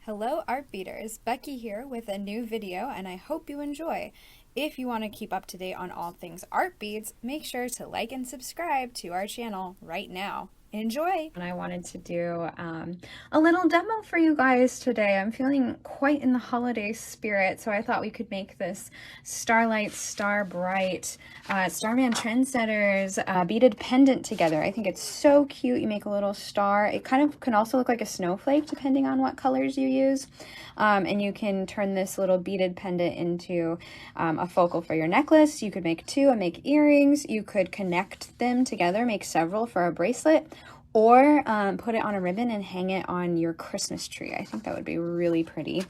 Hello art beaters, Becky here with a new video and I hope you enjoy. If you want to keep up to date on all things art beads, make sure to like and subscribe to our channel right now. Enjoy! And I wanted to do a little demo for you guys today. I'm feeling quite in the holiday spirit, so I thought we could make this Starlight Star Bright Starman Trendsetters beaded pendant together. I think it's so cute. You make a little star. It kind of can also look like a snowflake depending on what colors you use. And you can turn this little beaded pendant into a focal for your necklace. You could make two and make earrings. You could connect them together, make several for a bracelet, or put it on a ribbon and hang it on your Christmas tree. I think that would be really pretty.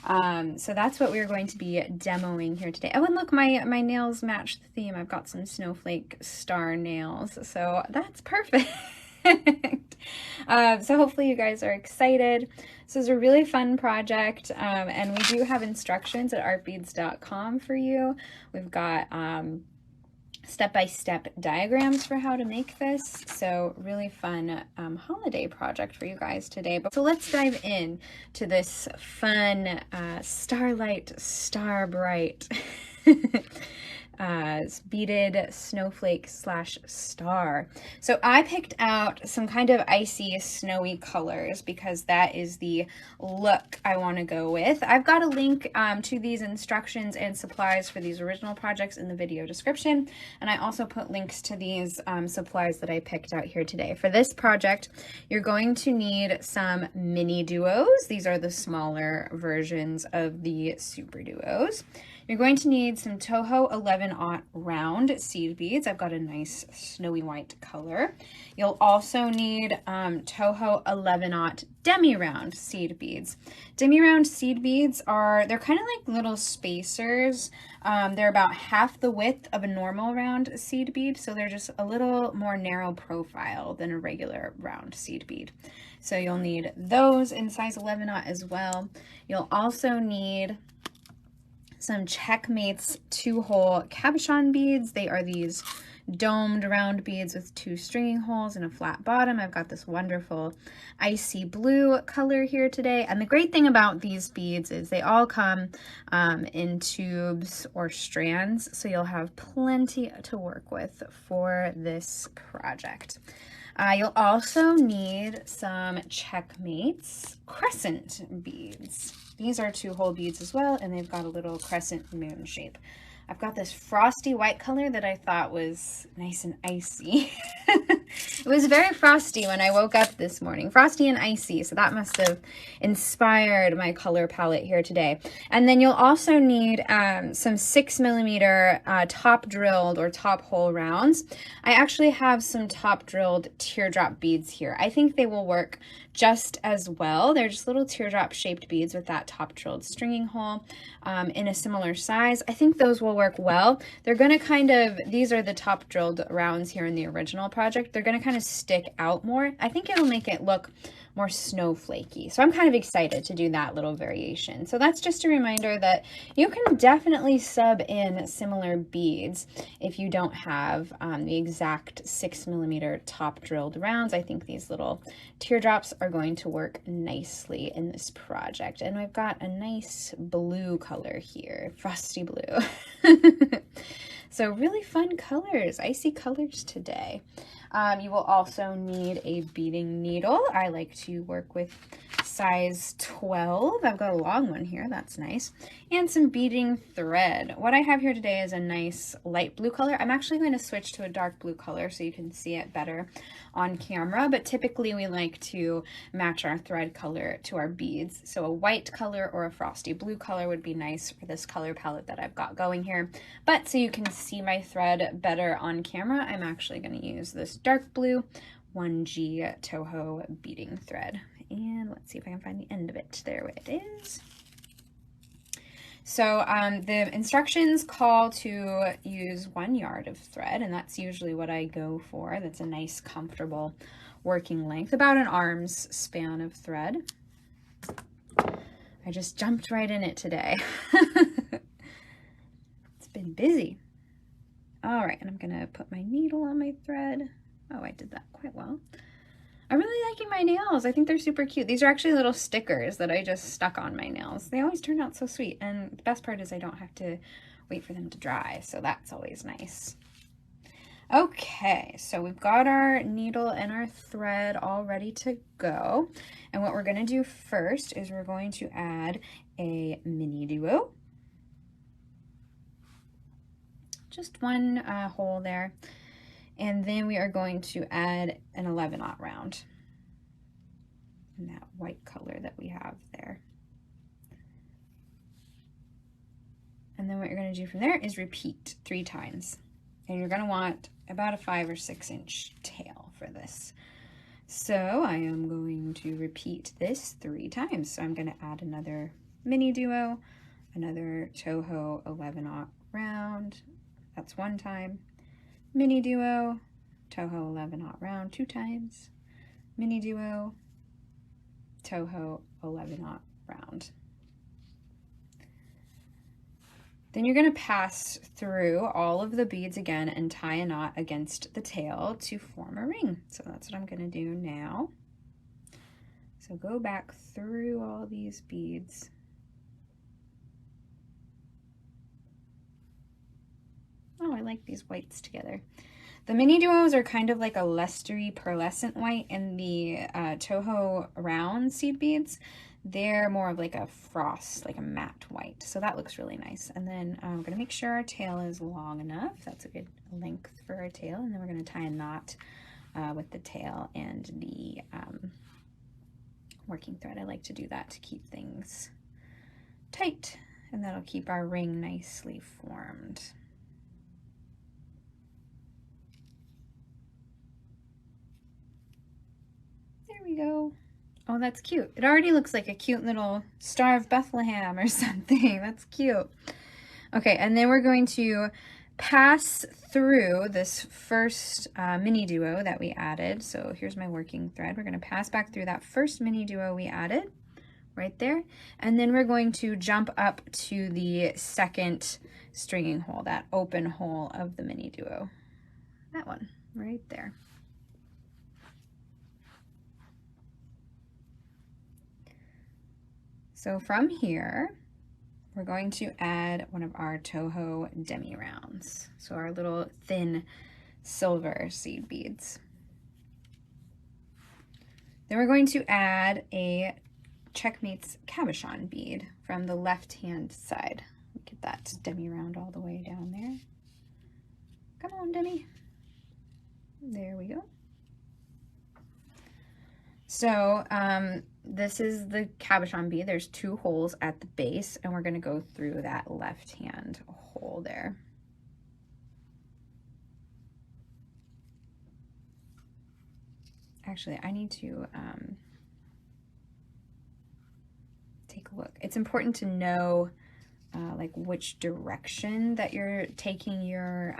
So that's what we're going to be demoing here today. Oh, and look, my nails match the theme. I've got some snowflake star nails, so that's perfect. So hopefully you guys are excited. This is a really fun project, and we do have instructions at artbeads.com for you. We've got step-by-step diagrams for how to make this, so really fun holiday project for you guys today. So let's dive in to this fun Starlight Star Bright beaded snowflake slash star. So I picked out some kind of icy snowy colors because that is the look I want to go with. I've got a link to these instructions and supplies for these original projects in the video description, and I also put links to these supplies that I picked out here today. For this project, you're going to need some mini duos. These are the smaller versions of the super duos. You're going to need some Toho 11-aught round seed beads. I've got a nice snowy white color. You'll also need Toho 11-aught demi-round seed beads. Demi-round seed beads they're kind of like little spacers. They're about half the width of a normal round seed bead, so they're just a little more narrow profile than a regular round seed bead. So you'll need those in size 11-aught as well. You'll also need some Checkmates 2-hole cabochon beads. They are these domed round beads with 2 stringing holes and a flat bottom. I've got this wonderful icy blue color here today. And the great thing about these beads is they all come in tubes or strands, so you'll have plenty to work with for this project. You'll also need some Checkmates crescent beads. These are 2-hole beads as well, and they've got a little crescent moon shape. I've got this frosty white color that I thought was nice and icy. It was very frosty when I woke up this morning. Frosty and icy, so that must have inspired my color palette here today. And then you'll also need some 6mm top drilled or top hole rounds. I actually have some top drilled teardrop beads here. I think they will work just as well. They're just little teardrop shaped beads with that top drilled stringing hole in a similar size. I think those will work well. They're going to these are the top drilled rounds here in the original project. They're going to kind of stick out more. I think it'll make it look more snowflakey. So I'm kind of excited to do that little variation. So that's just a reminder that you can definitely sub in similar beads if you don't have the exact 6mm top drilled rounds. I think these little teardrops are going to work nicely in this project. And I've got a nice blue color here, frosty blue. So really fun colors, icy colors today. You will also need a beading needle. I like to work with size 12. I've got a long one here, that's nice. And some beading thread. What I have here today is a nice light blue color. I'm actually going to switch to a dark blue color so you can see it better on camera, but typically we like to match our thread color to our beads. So a white color or a frosty blue color would be nice for this color palette that I've got going here. But so you can see my thread better on camera, I'm actually going to use this dark blue 1G Toho beading thread. And let's see if I can find the end of it. There it is. So the instructions call to use 1 yard of thread, and that's usually what I go for. That's a nice, comfortable working length, about an arm's span of thread. I just jumped right in it today. It's been busy. All right, and I'm gonna put my needle on my thread. Oh, I did that quite well. I'm really liking my nails. I think they're super cute. These are actually little stickers that I just stuck on my nails. They always turn out so sweet. And the best part is I don't have to wait for them to dry. So that's always nice. Okay, so we've got our needle and our thread all ready to go. And what we're going to do first is we're going to add a mini duo. Just one hole there. And then we are going to add an 11/0 round in that white color that we have there. And then what you're going to do from there is repeat 3 times. And you're going to want about a 5 or 6 inch tail for this. So I am going to repeat this 3 times. So I'm going to add another mini duo, another Toho 11/0 round. That's 1 time. Mini duo, Toho 11/0 round 2 times. Mini duo, Toho 11/0 round. Then you're going to pass through all of the beads again and tie a knot against the tail to form a ring. So that's what I'm going to do now. So go back through all these beads. Oh, I like these whites together. The mini duos are kind of like a lustery pearlescent white, and the Toho round seed beads, they're more of like a frost, like a matte white. So that looks really nice. And then I'm going to make sure our tail is long enough. That's a good length for our tail. And then we're going to tie a knot with the tail and the working thread. I like to do that to keep things tight, and that'll keep our ring nicely formed. There we go. Oh, that's cute. It already looks like a cute little Star of Bethlehem or something. That's cute. Okay, and then we're going to pass through this first mini duo that we added. So here's my working thread. We're going to pass back through that first mini duo we added right there. And then we're going to jump up to the second stringing hole, that open hole of the mini duo. That one right there. So from here, we're going to add one of our Toho demi rounds. So our little thin silver seed beads. Then we're going to add a Checkmates cabochon bead from the left-hand side. Get that demi round all the way down there. Come on, demi. There we go. So this is the cabochon bead. There's 2 holes at the base, and we're going to go through that left-hand hole there. Actually, I need to take a look. It's important to know like which direction that you're taking your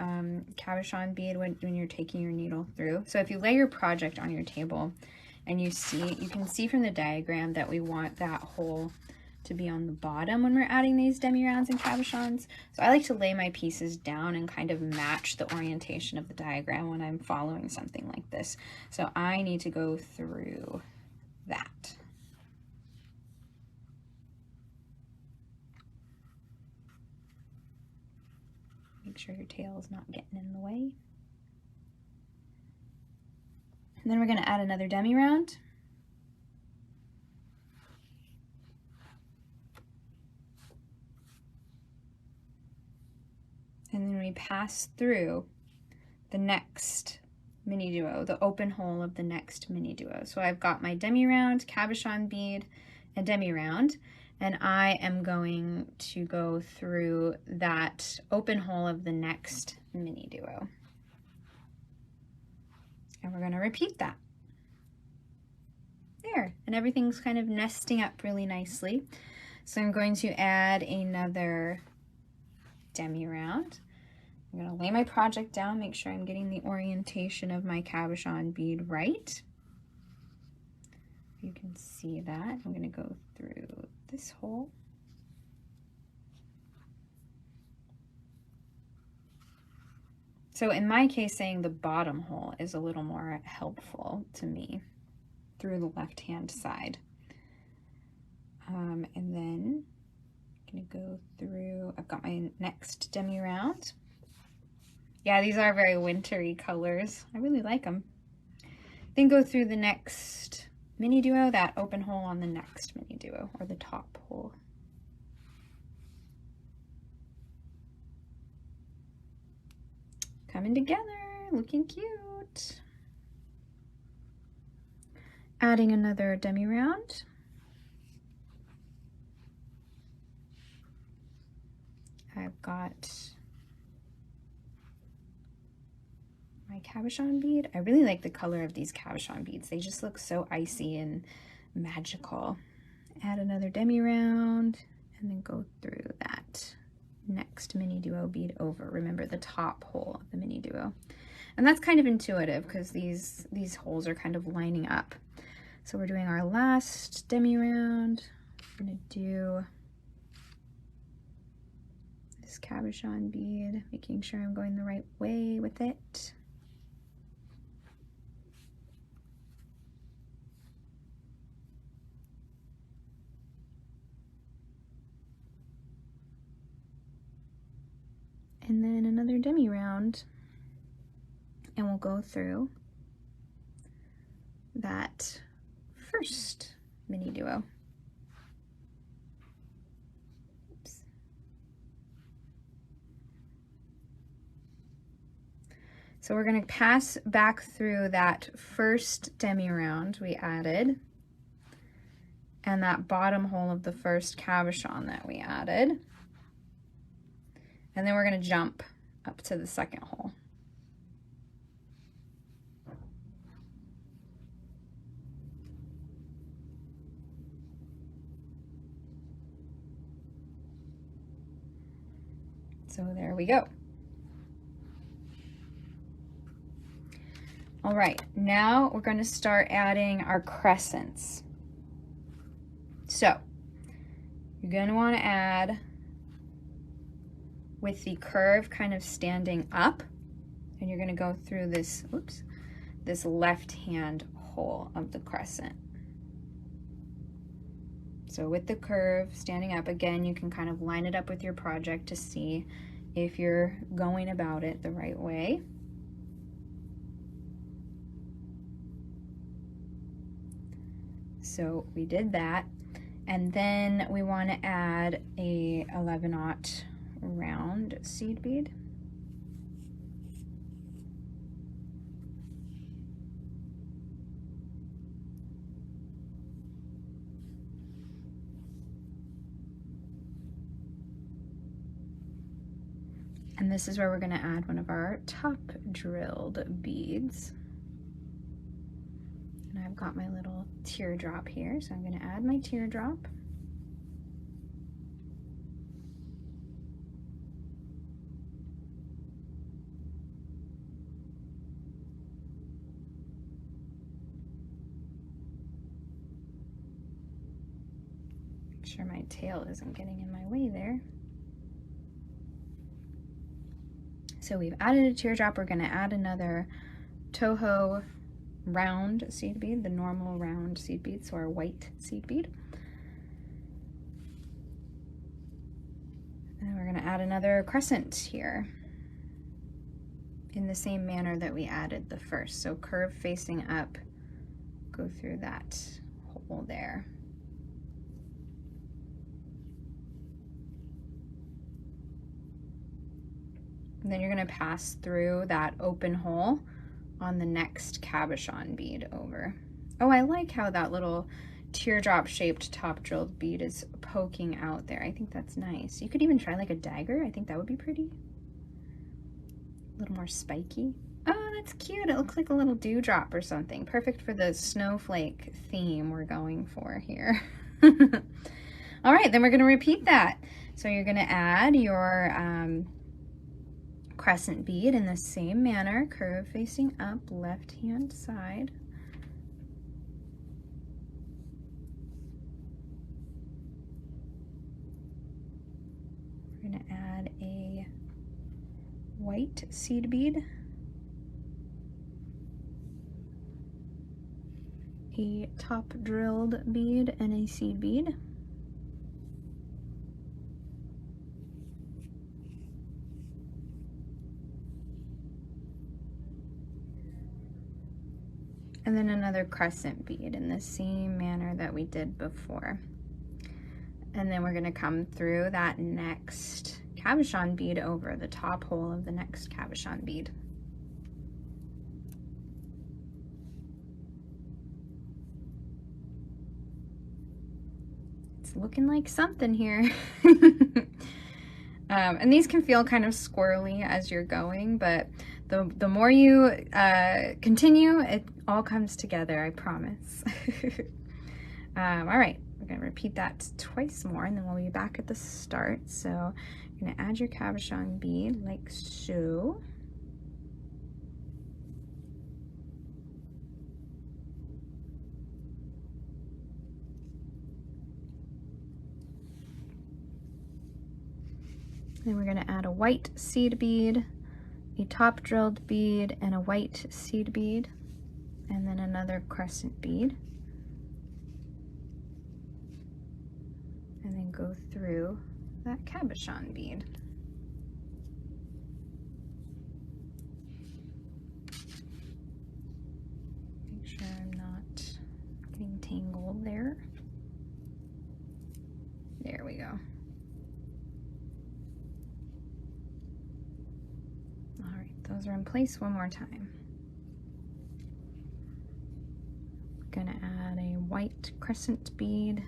cabochon bead when you're taking your needle through. So if you lay your project on your table, and you can see from the diagram that we want that hole to be on the bottom when we're adding these demi rounds and cabochons. So I like to lay my pieces down and kind of match the orientation of the diagram when I'm following something like this. So I need to go through that. Make sure your tail is not getting in the way. And then we're going to add another demi round. And then we pass through the next mini duo, the open hole of the next mini duo. So I've got my demi round, cabochon bead, and demi round, and I am going to go through that open hole of the next mini duo. And we're going to repeat that. There, and everything's kind of nesting up really nicely. So I'm going to add another demi round. I'm going to lay my project down, make sure I'm getting the orientation of my cabochon bead right. You can see that. I'm going to go through this hole. So in my case, saying the bottom hole is a little more helpful to me. through the left-hand side. And then I'm gonna go through, I've got my next demi round. Yeah, these are very wintry colors. I really like them. Then go through the next mini duo, that open hole on the next mini duo, or the top hole. Coming together, looking cute. Adding another demi round. I've got my cabochon bead. I really like the color of these cabochon beads. They just look so icy and magical. Add another demi round and then go through that next mini duo bead over. Remember the top hole of the mini duo. And that's kind of intuitive because these holes are kind of lining up. So we're doing our last demi round. I'm gonna do this cabochon bead, making sure I'm going the right way with it. And then another demi round, and we'll go through that first mini duo. Oops. So we're going to pass back through that first demi round we added and that bottom hole of the first cabochon that we added. And then we're going to jump up to the second hole. So there we go. All right, now we're going to start adding our crescents. So you're going to want to add with the curve kind of standing up, and you're going to go through this, oops, this left-hand hole of the crescent. So with the curve standing up, again, you can kind of line it up with your project to see if you're going about it the right way. So we did that, and then we want to add a 11/0 round seed bead. And this is where we're going to add one of our top drilled beads. And I've got my little teardrop here, so I'm going to add my teardrop. Make sure my tail isn't getting in my way there. So we've added a teardrop. We're going to add another Toho round seed bead, the normal round seed bead, so our white seed bead. And we're going to add another crescent here in the same manner that we added the first. So curve facing up, go through that hole there. And then you're going to pass through that open hole on the next cabochon bead over. Oh, I like how that little teardrop shaped top drilled bead is poking out there. I think that's nice. You could even try like a dagger. I think that would be pretty. A little more spiky. Oh, that's cute. It looks like a little dewdrop or something. Perfect for the snowflake theme we're going for here. All right, then we're going to repeat that. So you're going to add your crescent bead in the same manner, curve facing up, left hand side. We're going to add a white seed bead a top drilled bead and a seed bead. And then another crescent bead in the same manner that we did before. And then we're going to come through that next cabochon bead over the top hole of the next cabochon bead. It's looking like something here. And these can feel kind of squirrely as you're going, but the more you continue, it all comes together, I promise. All right, we're gonna repeat that twice more and then we'll be back at the start. So you're gonna add your cabochon bead like so. Then we're going to add a white seed bead, a top drilled bead, and a white seed bead, and then another crescent bead. And then go through that cabochon bead. Make sure I'm not getting tangled there. There we go. Those are in place one more time. Gonna add a white crescent bead,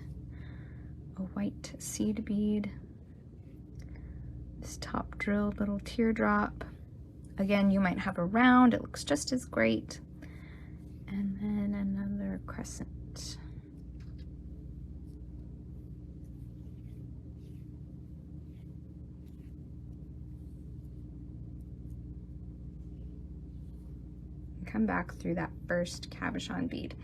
a white seed bead, this top drilled little teardrop. Again, you might have a round, it looks just as great. And then another crescent. Come back through that first cabochon bead.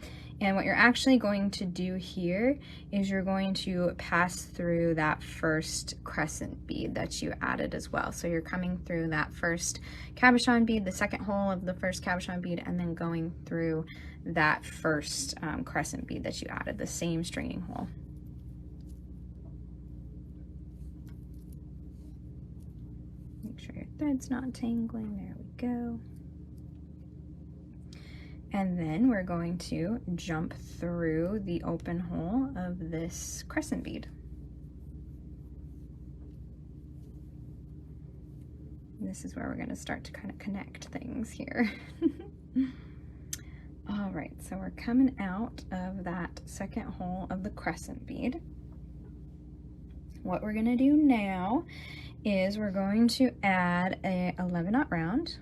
And what you're actually going to do here is you're going to pass through that first crescent bead that you added as well. So you're coming through that first cabochon bead, the second hole of the first cabochon bead, and then going through that first crescent bead that you added, the same stringing hole. Make sure your thread's not tangling. There we go. And then we're going to jump through the open hole of this crescent bead. This is where we're going to start to kind of connect things here. All right, so we're coming out of that second hole of the crescent bead. What we're going to do now is we're going to add a 11-aught round.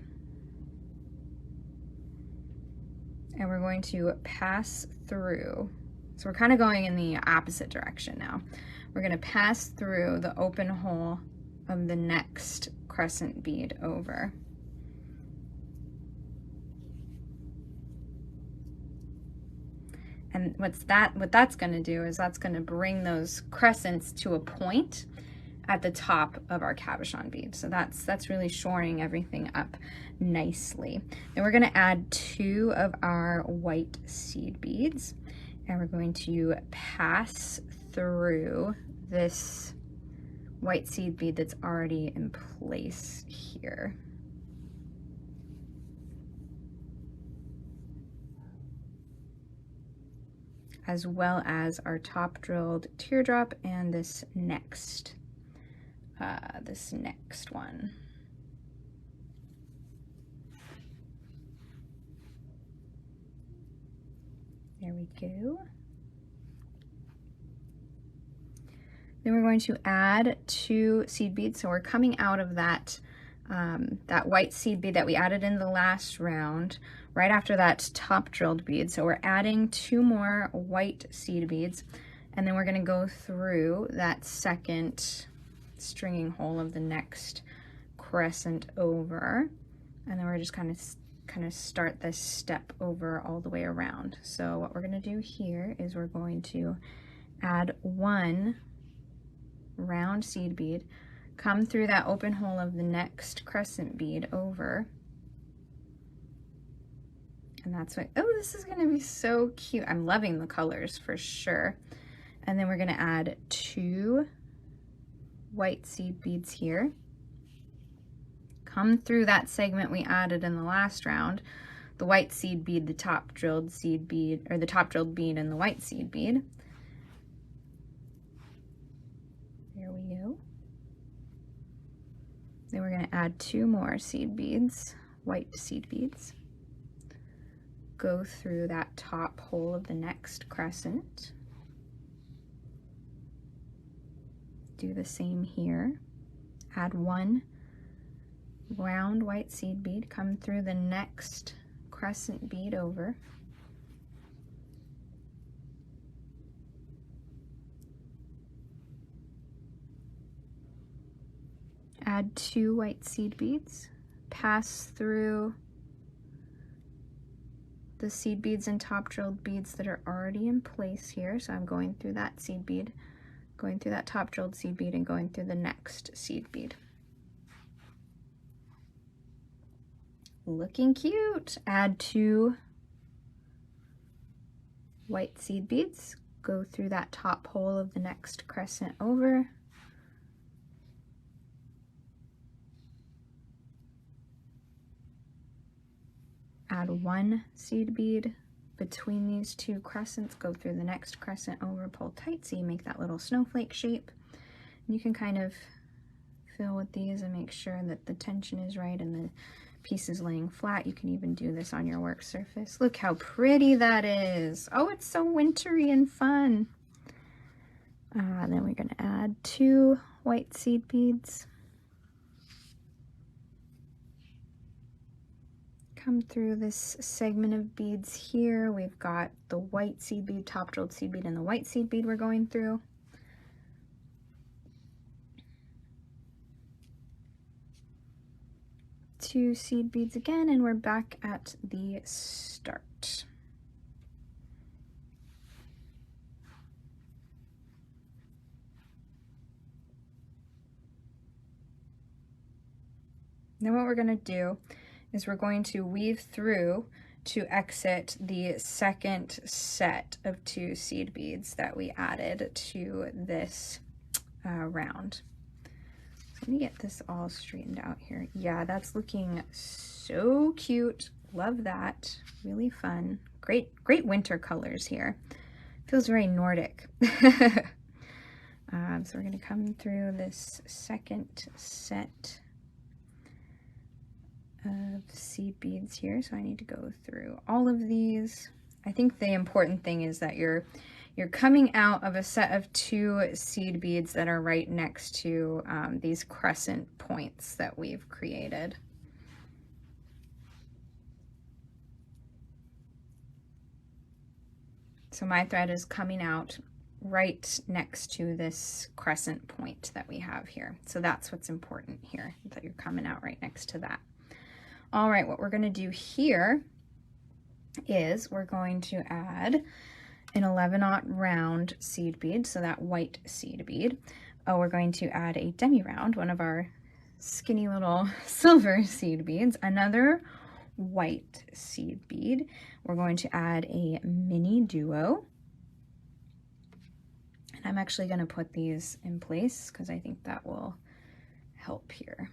And we're going to pass through. So we're kind of going in the opposite direction now. We're going to pass through the open hole of the next crescent bead over. And what that's going to do is that's going to bring those crescents to a point at the top of our cabochon bead. So that's really shoring everything up nicely. Then we're going to add 2 of our white seed beads, and we're going to pass through this white seed bead that's already in place here. As well as our top drilled teardrop and this next one. There we go. Then we're going to add 2 seed beads. So we're coming out of that that white seed bead that we added in the last round, right after that top drilled bead. So we're adding 2 more white seed beads, and then we're going to go through that second stringing hole of the next crescent over, and then we're just kind of start this step over all the way around. So what we're going to do here is we're going to add 1 round seed bead, come through that open hole of the next crescent bead over, And that's what, oh, this is gonna be so cute. I'm loving the colors for sure. And then we're gonna add 2 white seed beads here. Come through that segment we added in the last round. The white seed bead, the top drilled seed bead, or the top drilled bead and the white seed bead. There we go. Then we're gonna add 2 more seed beads, white seed beads. Go through that top hole of the next crescent. Do the same here. Add 1 round white seed bead, come through the next crescent bead over. Add 2 white seed beads, pass through the seed beads and top drilled beads that are already in place here. So I'm going through that seed bead, going through that top drilled seed bead, and going through the next seed bead. Looking cute. Add 2 white seed beads, go through that top hole of the next crescent over. Add 1 seed bead between these 2 crescents, go through the next crescent over, pull tight so you make that little snowflake shape. And you can kind of fill with these and make sure that the tension is right and the piece is laying flat. You can even do this on your work surface. Look how pretty that is. Oh, it's so wintry and fun. Then we're gonna add 2 white seed beads. Come through this segment of beads here. We've got the white seed bead, top drilled seed bead, and the white seed bead we're going through. Two seed beads again, and we're back at the start. Then what we're going to do is we're going to weave through to exit the second set of 2 seed beads that we added to this round. So let me get this all straightened out here. Yeah, that's looking so cute. Love that. Really fun. Great winter colors here. Feels very Nordic. So we're going to come through this second set of seed beads here. So I need to go through all of these. I think the important thing is that you're coming out of a set of 2 seed beads that are right next to these crescent points that we've created. So my thread is coming out right next to this crescent point that we have here. So that's what's important here, that you're coming out right next to that. All right, what we're going to do here is we're going to add an 11/0 round seed bead, so that white seed bead. We're going to add a demi round, one of our skinny little silver seed beads, another white seed bead. We're going to add a mini duo. And I'm actually going to put these in place because I think that will help here.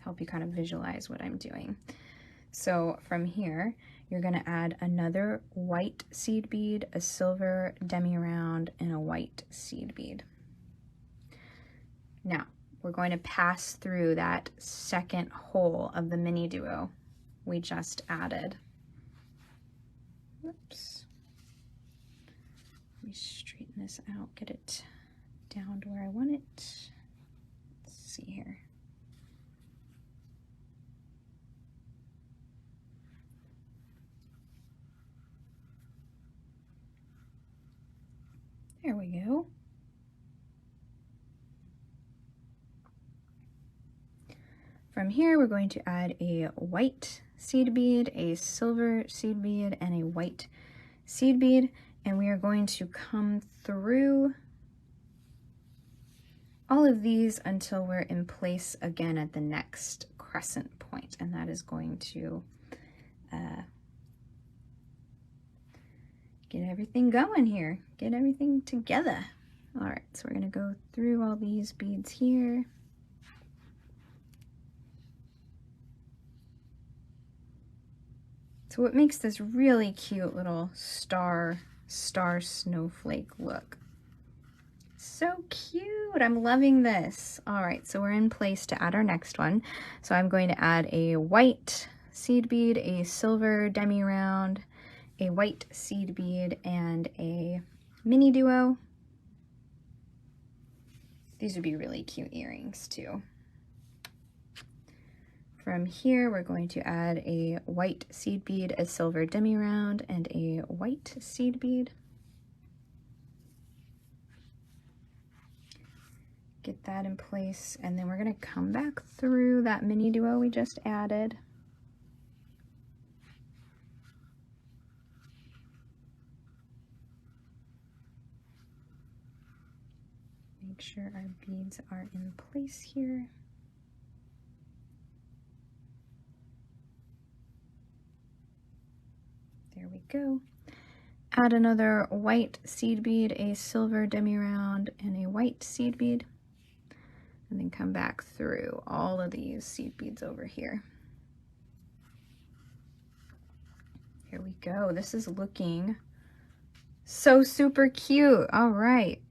Help you kind of visualize what I'm doing. So from here, you're going to add another white seed bead, a silver demi round, and a white seed bead. Now, we're going to pass through that second hole of the mini duo we just added. Whoops. Let me straighten this out, get it down to where I want it. Let's see here. There we go. From here, we're going to add a white seed bead, a silver seed bead, and a white seed bead, and we are going to come through all of these until we're in place again at the next crescent point, and that is going to get everything going here, get everything together. All right, so we're gonna go through all these beads here. So what makes this really cute little star snowflake look? So cute, I'm loving this. All right, so we're in place to add our next one. So I'm going to add a white seed bead, a silver demi-round, a white seed bead, and a mini duo. These would be really cute earrings too. From here, we're going to add a white seed bead, a silver demi-round, and a white seed bead. Get that in place, and then we're going to come back through that mini duo we just added. Make sure our beads are in place here. There we go. Add another white seed bead, a silver demi-round, and a white seed bead. And then come back through all of these seed beads over here. Here we go. This is looking so super cute. All right.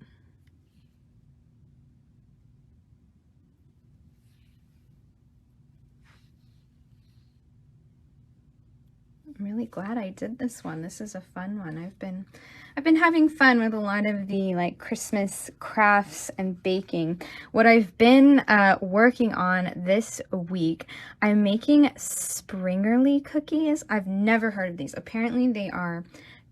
I'm really glad I did this one. This is a fun one. I've been having fun with a lot of the like Christmas crafts and baking. What I've been working on this week, I'm making Springerly cookies. I've never heard of these. Apparently they are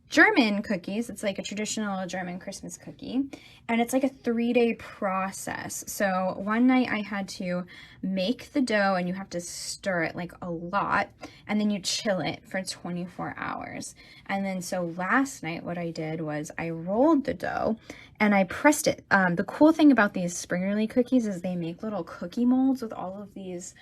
German cookies. It's like a traditional German Christmas cookie, and it's like a 3-day process. So one night I had to make the dough, and you have to stir it like a lot, and then you chill it for 24 hours. And then so last night what I did was I rolled the dough and I pressed it. The cool thing about these Springerly cookies is they make little cookie molds with all of these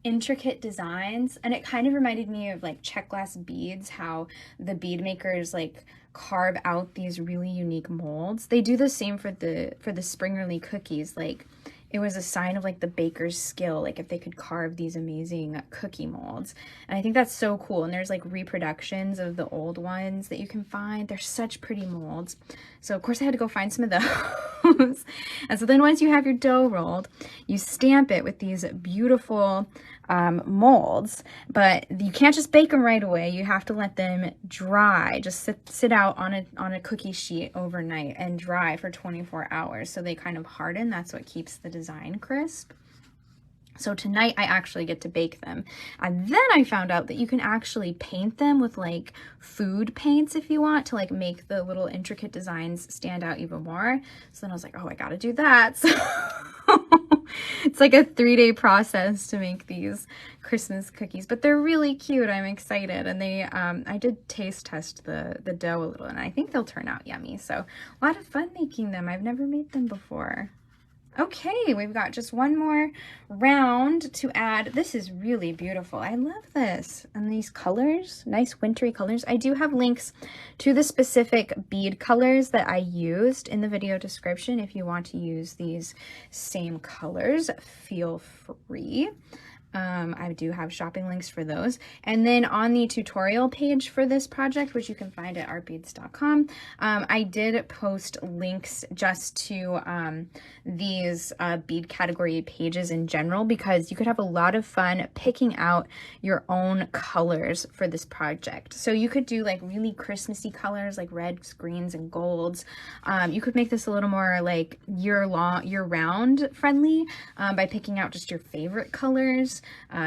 intricate designs, and it kind of reminded me of like check glass beads, how the bead makers like carve out these really unique molds. They do the same for the Springerly cookies. Like it was a sign of like the baker's skill, like if they could carve these amazing cookie molds. And I think that's so cool. And there's like reproductions of the old ones that you can find. They're such pretty molds. So of course I had to go find some of those. And so then once you have your dough rolled, you stamp it with these beautiful molds, but you can't just bake them right away. You have to let them dry. Just sit out on a cookie sheet overnight and dry for 24 hours so they kind of harden. That's what keeps the design crisp. So tonight I actually get to bake them. And then I found out that you can actually paint them with like food paints if you want to like make the little intricate designs stand out even more. So then I was like, oh, I gotta do that. So it's like a 3-day process to make these Christmas cookies, but they're really cute. I'm excited. And they, I did taste test the dough a little, and I think they'll turn out yummy. So a lot of fun making them. I've never made them before. Okay, we've got just one more round to add. This is really beautiful. I love this. And these colors, nice wintry colors. I do have links to the specific bead colors that I used in the video description. If you want to use these same colors, feel free. I do have shopping links for those. And then on the tutorial page for this project, which you can find at artbeads.com, I did post links just to these bead category pages in general, because you could have a lot of fun picking out your own colors for this project. So you could do like really Christmassy colors like reds, greens, and golds. You could make this a little more like year-round friendly by picking out just your favorite colors.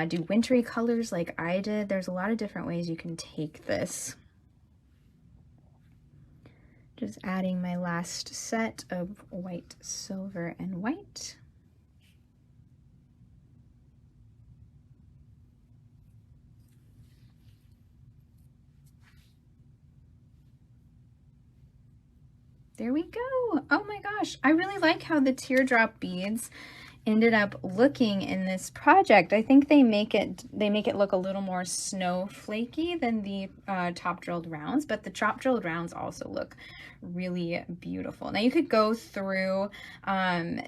Do wintry colors like I did. There's a lot of different ways you can take this. Just adding my last set of white, silver, and white. There we go. Oh my gosh, I really like how the teardrop beads ended up looking in this project. I think they make it look a little more snowflakey than the top drilled rounds, but the top drilled rounds also look really beautiful. Now you could go through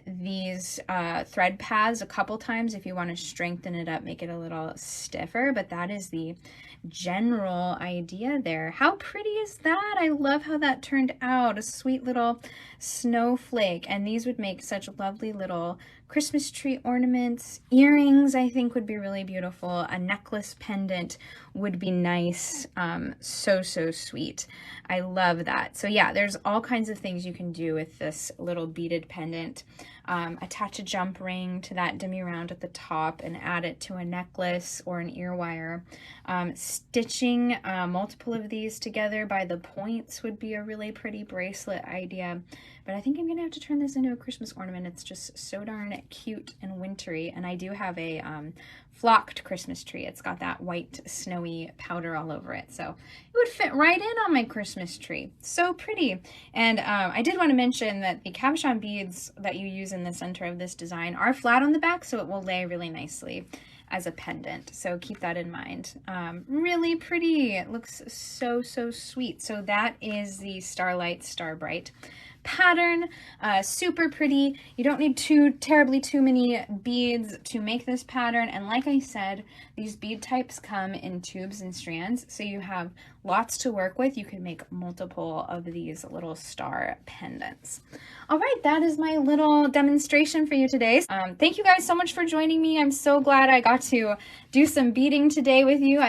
these thread paths a couple times if you want to strengthen it up, make it a little stiffer, but that is the general idea there. How pretty is that? I love how that turned out. A sweet little snowflake, and these would make such lovely little Christmas tree ornaments. Earrings I think would be really beautiful. A necklace pendant would be nice. So sweet. I love that. So yeah, there's all kinds of things you can do with this little beaded pendant. Attach a jump ring to that demi-round at the top and add it to a necklace or an ear wire. Stitching multiple of these together by the points would be a really pretty bracelet idea. But I think I'm gonna have to turn this into a Christmas ornament. It's just so darn cute and wintry. And I do have a flocked Christmas tree. It's got that white snowy powder all over it. So it would fit right in on my Christmas tree. So pretty. And I did want to mention that the cabochon beads that you use in the center of this design are flat on the back, so it will lay really nicely as a pendant. So keep that in mind. Really pretty. It looks so sweet. So that is the Starlight Starbright pattern. Super pretty. You don't need too many beads to make this pattern, and like I said, these bead types come in tubes and strands, so you have lots to work with. You can make multiple of these little star pendants. All right, that is my little demonstration for you today. Thank you guys so much for joining me. I'm so glad I got to do some beading today with you.